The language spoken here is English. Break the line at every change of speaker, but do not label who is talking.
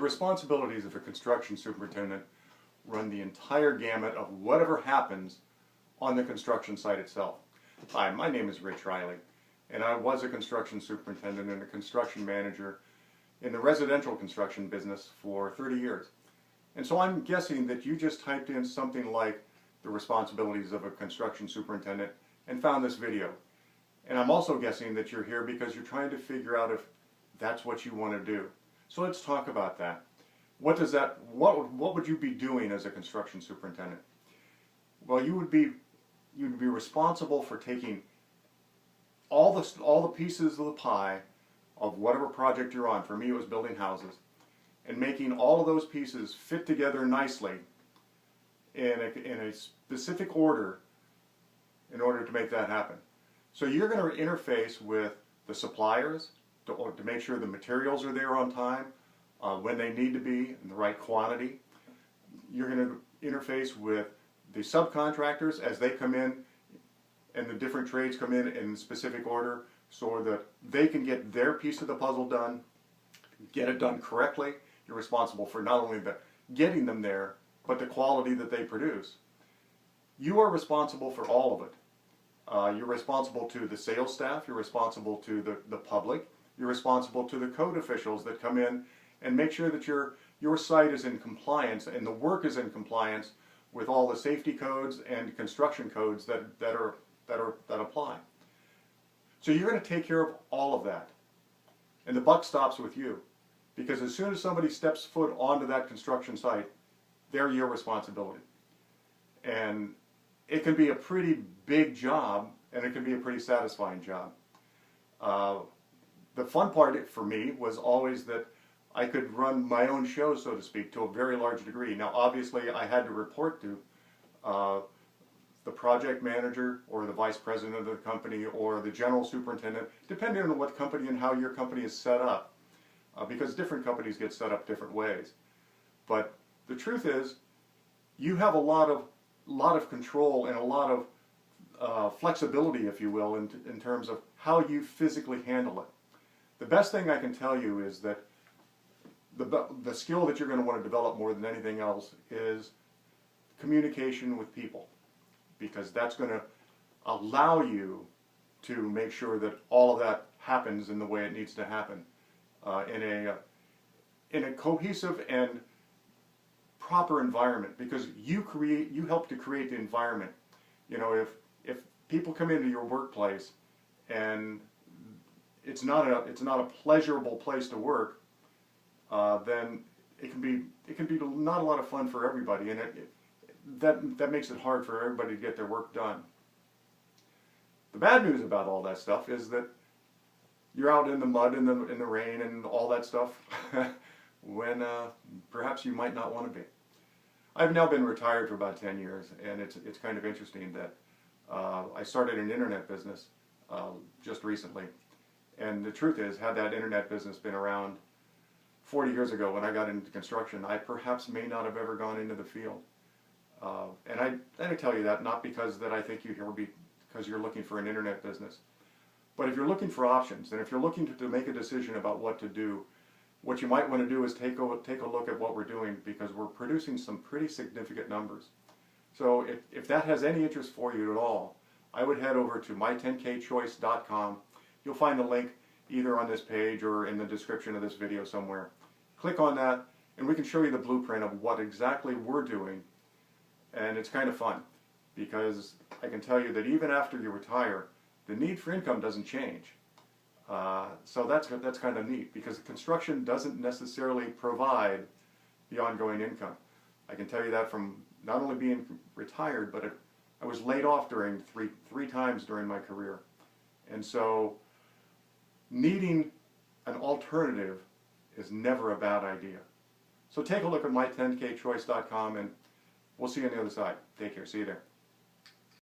The responsibilities of a construction superintendent run the entire gamut of whatever happens on the construction site itself. Hi, my name is Rich Riley, and I was a construction superintendent and a construction manager in the residential construction business for 30 years. And so I'm guessing that you just typed in something like the responsibilities of a construction superintendent and found this video. And I'm also guessing that you're here because you're trying to figure out if that's what you want to do. So let's talk about that. What would you be doing as a construction superintendent? Well, you'd be responsible for taking all the pieces of the pie of whatever project you're on. For me, it was building houses, and making all of those pieces fit together nicely in a specific order in order to make that happen. So you're going to interface with the suppliers to make sure the materials are there on time, when they need to be, in the right quantity. You're going to interface with the subcontractors as they come in, and the different trades come in specific order so that they can get their piece of the puzzle done, get it done correctly. You're responsible for not only getting them there, but the quality that they produce. You are responsible for all of it. You're responsible to the sales staff, you're responsible to the public, you're responsible to the code officials that come in and make sure that your site is in compliance and the work is in compliance with all the safety codes and construction codes that apply. So you're going to take care of all of that. And the buck stops with you. Because as soon as somebody steps foot onto that construction site, they're your responsibility. And it can be a pretty big job, and it can be a pretty satisfying job. The fun part for me was always that I could run my own show, so to speak, to a very large degree. Now, obviously, I had to report to the project manager or the vice president of the company or the general superintendent, depending on what company and how your company is set up, because different companies get set up different ways. But the truth is, you have a lot of control and a lot of flexibility, if you will, in terms of how you physically handle it. The best thing I can tell you is that the skill that you're going to want to develop more than anything else is communication with people, because that's going to allow you to make sure that all of that happens in the way it needs to happen, in a cohesive and proper environment, because you help to create the environment. You know, if people come into your workplace and it's not a pleasurable place to work, then it can be not a lot of fun for everybody, and that makes it hard for everybody to get their work done. The bad news about all that stuff is that you're out in the mud, in the rain, and all that stuff when perhaps you might not want to be. I've now been retired for about 10 years, and it's kind of interesting that I started an internet business just recently. And the truth is, had that internet business been around 40 years ago when I got into construction, I perhaps may not have ever gone into the field. And I tell you that not because that I think you're here because you're looking for an internet business. But if you're looking for options, and if you're looking to make a decision about what to do, what you might want to do is take a look at what we're doing, because we're producing some pretty significant numbers. So if that has any interest for you at all, I would head over to my10kchoice.com. You'll find a link either on this page or in the description of this video somewhere. Click on that, and we can show you the blueprint of what exactly we're doing. And it's kind of fun, because I can tell you that even after you retire, the need for income doesn't change. So that's kind of neat, because construction doesn't necessarily provide the ongoing income. I can tell you that from not only being retired, but I was laid off during three times during my career. And so needing an alternative is never a bad idea. So take a look at my10kchoice.com, and we'll see you on the other side. Take care. See you there.